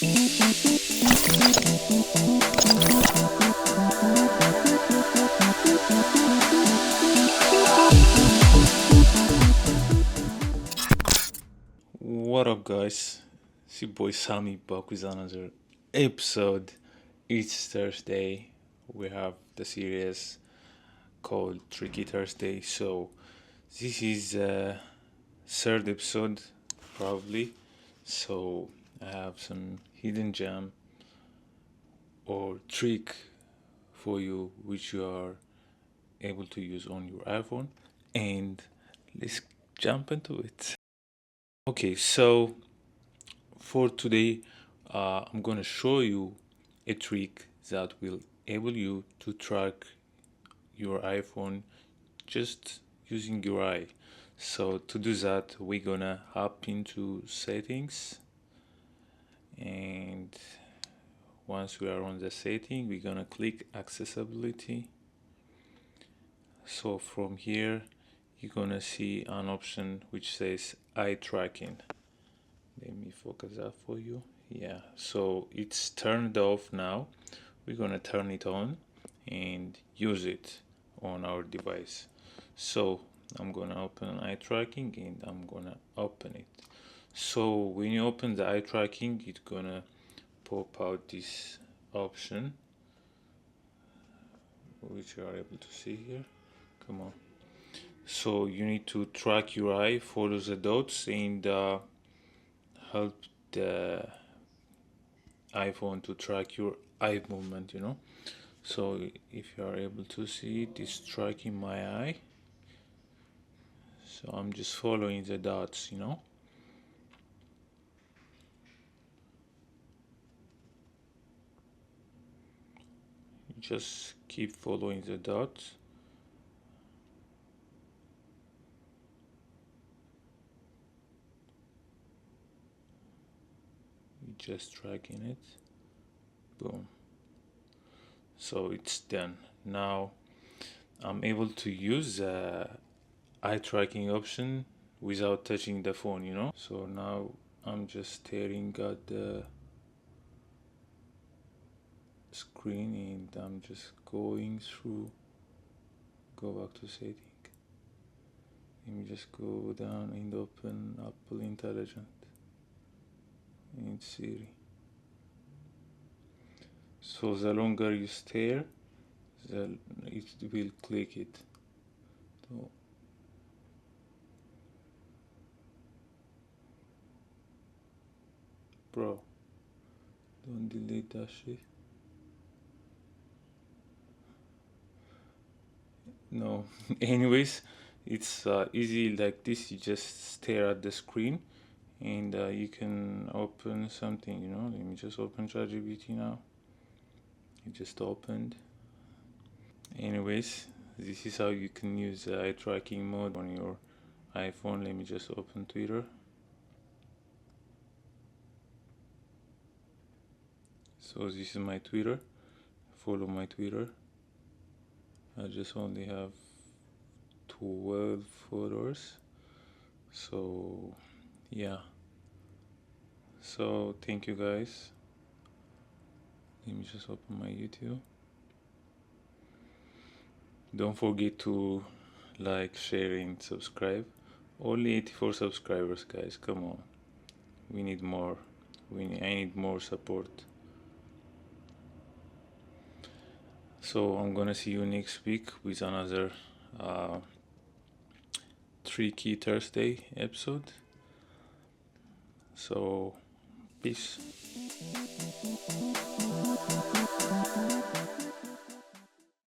What up, guys? It's your boy Sammy back with another episode. Each Thursday, we have the series called Tricky Thursday. So, this is third episode, probably. So, I have some hidden gem or trick for you, which you are able to use on your iPhone. And let's jump into it. Okay, so for today, I'm gonna show you a trick that will enable you to track your iPhone just using your eye. So to do that, we're gonna hop into settings, and once we are on the setting, we're gonna click accessibility. So from here, you're gonna see an option which says eye tracking. Let me focus that for you. Yeah, so it's turned off now. We're gonna turn it on and use it on our device. So I'm gonna open eye tracking and I'm gonna open it. So when you open the eye tracking, it's gonna pop out this option, which you are able to see here. Come on. So you need to track your eye, follow the dots, and help the iPhone to track your eye movement. So if you are able to see it, it's tracking my eye. So I'm just following the dots. Just keep following the dots. Just tracking it. Boom. So it's done. Now I'm able to use the eye tracking option without touching the phone. So now I'm just staring at the screen and I'm just going through. Go back to setting. Let me just go down and open Apple Intelligent and Siri. So the longer you stare, it will click it. So bro, don't delete that shit. No. Anyways, it's easy like this. You just stare at the screen and you can open something. Let me just open ChatGPT now. It just opened. Anyways, this is how you can use eye tracking mode on your iPhone. Let me just open Twitter. So this is my Twitter. Follow my Twitter. I just only have 12 followers. So yeah. So thank you guys. Let me just open my YouTube. Don't forget to like, share, and subscribe. Only 84 subscribers, guys. Come on. We need more. I need more support. So I'm gonna see you next week with another Tricky Thursday episode. So peace.